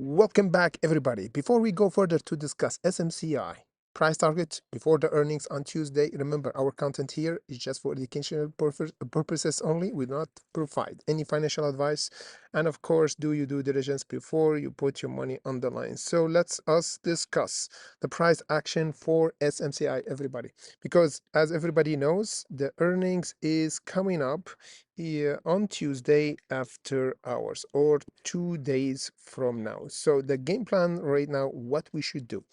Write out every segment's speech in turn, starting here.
Welcome back, everybody. Before we go further to discuss SMCI price target before the earnings on Tuesday, remember our content here is just for educational purposes only. We do not provide any financial advice, and of course, do your due diligence before you put your money on the line. So let's us discuss the price action for SMCI, everybody, because as everybody knows, the earnings is coming up on Tuesday after hours or 2 days from now. So the game plan right now, what we should do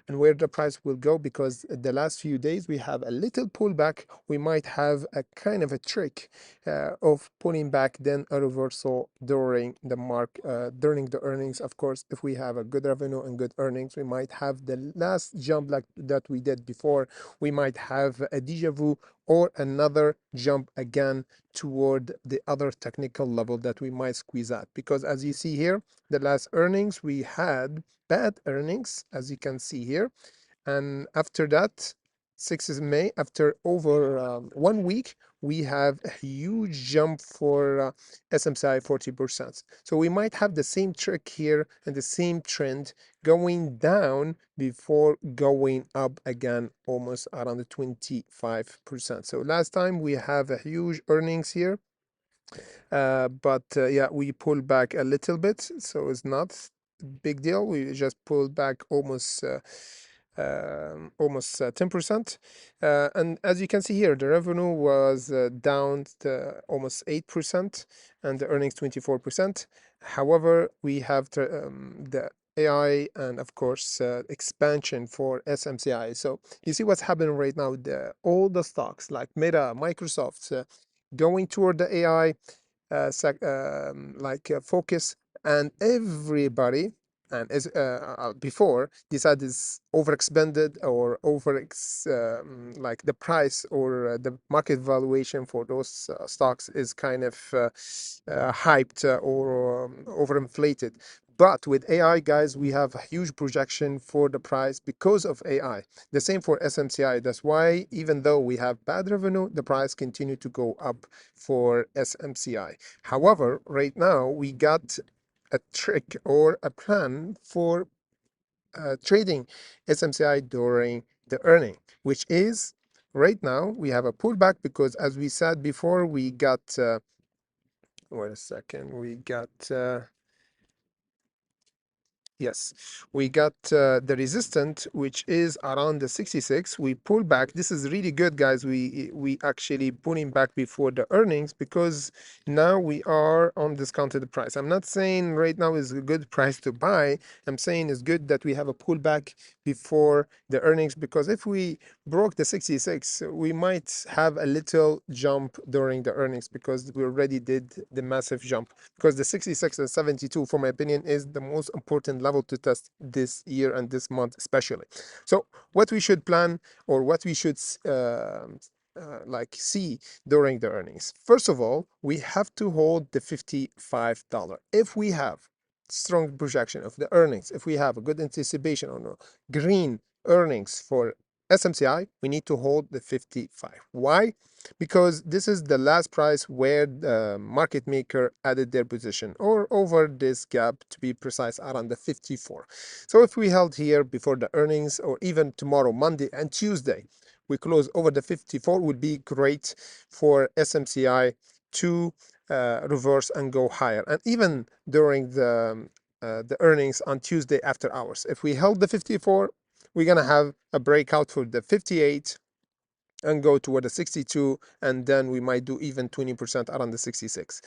and where the price will go, because the last few days we have a little pullback. We might have a kind of a trick of pulling back, then a reversal during during the earnings. Of course, if we have a good revenue and good earnings, we might have the last jump like that we did before. We might have a deja vu or another jump again toward the other technical level that we might squeeze at, because as you see here, the last earnings we had bad earnings, as you can see here, and after that 6th of May, after over 1 week, we have a huge jump for SMCI 40%. So we might have the same trick here and the same trend going down before going up again almost around the 25%. So last time we have a huge earnings here, but yeah, we pulled back a little bit, so it's not a big deal. We just pulled back almost 10%. And as you can see here, the revenue was down to almost 8% and the earnings 24%. However, we have the AI and of course expansion for SMCI. So you see what's happening right now. All the stocks like Meta, Microsoft, going toward the AI focus, and everybody, and as before, decided is overexpended or like the price or the market valuation for those stocks is kind of hyped or overinflated. But with AI, guys, we have a huge projection for the price because of AI. The same for SMCI. That's why even though we have bad revenue, the price continue to go up for SMCI. However, right now we got a trick or a plan for trading SMCI during the earning, which is right now we have a pullback because, as we said before, we got wait a second, we got yes, we got the resistance, which is around the 66. We pull back. This is really good, guys. We actually pulling back before the earnings because now we are on discounted price. I'm not saying right now is a good price to buy. I'm saying it's good that we have a pullback before the earnings, because if we broke the 66, we might have a little jump during the earnings because we already did the massive jump. Because the 66 and 72, for my opinion, is the most important level to test this year and this month especially. So what we should plan, or what we should like see during the earnings, first of all, we have to hold the $55. If we have strong projection of the earnings, if we have a good anticipation on green earnings for SMCI, we need to hold the 55. Why? Because this is the last price where the market maker added their position, or over this gap, to be precise, around the 54. So if we held here before the earnings, or even tomorrow, Monday and Tuesday, we close over the 54, would be great for SMCI to reverse and go higher. And even during the earnings on Tuesday after hours, if we held the 54, we're gonna have a breakout for the 58 and go toward the 62, and then we might do even 20% around the 66.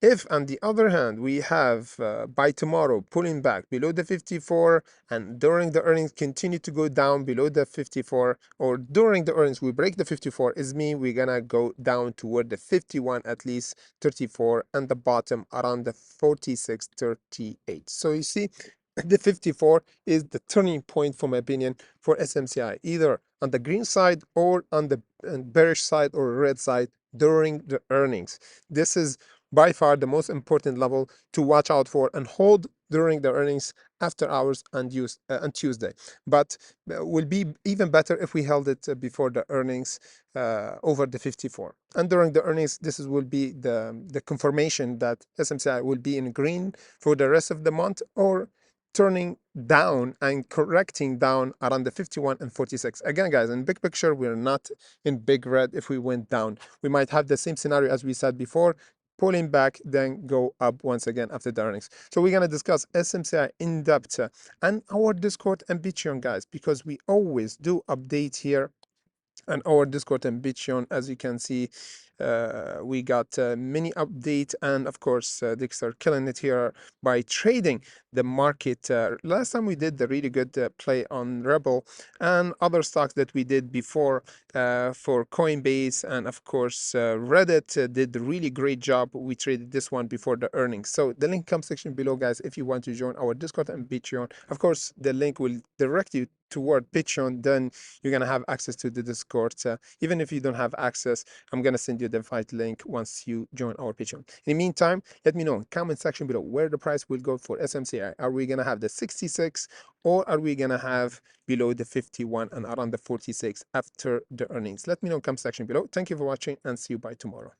If, on the other hand, we have by tomorrow pulling back below the 54, and during the earnings continue to go down below the 54, or during the earnings we break the 54, is mean we're gonna go down toward the 51, at least 34, and the bottom around the 46.38. So you see, the 54 is the turning point, for my opinion, for SMCI, either on the green side or on the bearish side or red side during the earnings. This is by far the most important level to watch out for and hold during the earnings after hours and on Tuesday. But will be even better if we held it before the earnings over the 54. And during the earnings, will be the confirmation that SMCI will be in green for the rest of the month, or turning down and correcting down around the 51 and 46. Again, guys, in big picture, we're not in big red if we went down. We might have the same scenario as we said before, pulling back, then go up once again after the earnings. So we're going to discuss SMCI in depth and our Discord and Patreon, guys, because we always do update here and our Discord and Patreon. As you can see, we got many update, and of course Dexter killing it here by trading the market. Last time we did the really good play on Rebel and other stocks that we did before for Coinbase, and of course Reddit did a really great job. We traded this one before the earnings. So the link comes section below, guys, if you want to join our Discord and Patreon. Of course, the link will direct you toward Patreon, then you're gonna have access to the Discord. Even if you don't have access, I'm gonna send you the invite link once you join our Patreon. In the meantime, let me know in comment section below where the price will go for SMCI. Are we gonna have the 66 or are we gonna have below the 51 and around the 46 after the earnings? Let me know in comment section below. Thank you for watching and see you by tomorrow.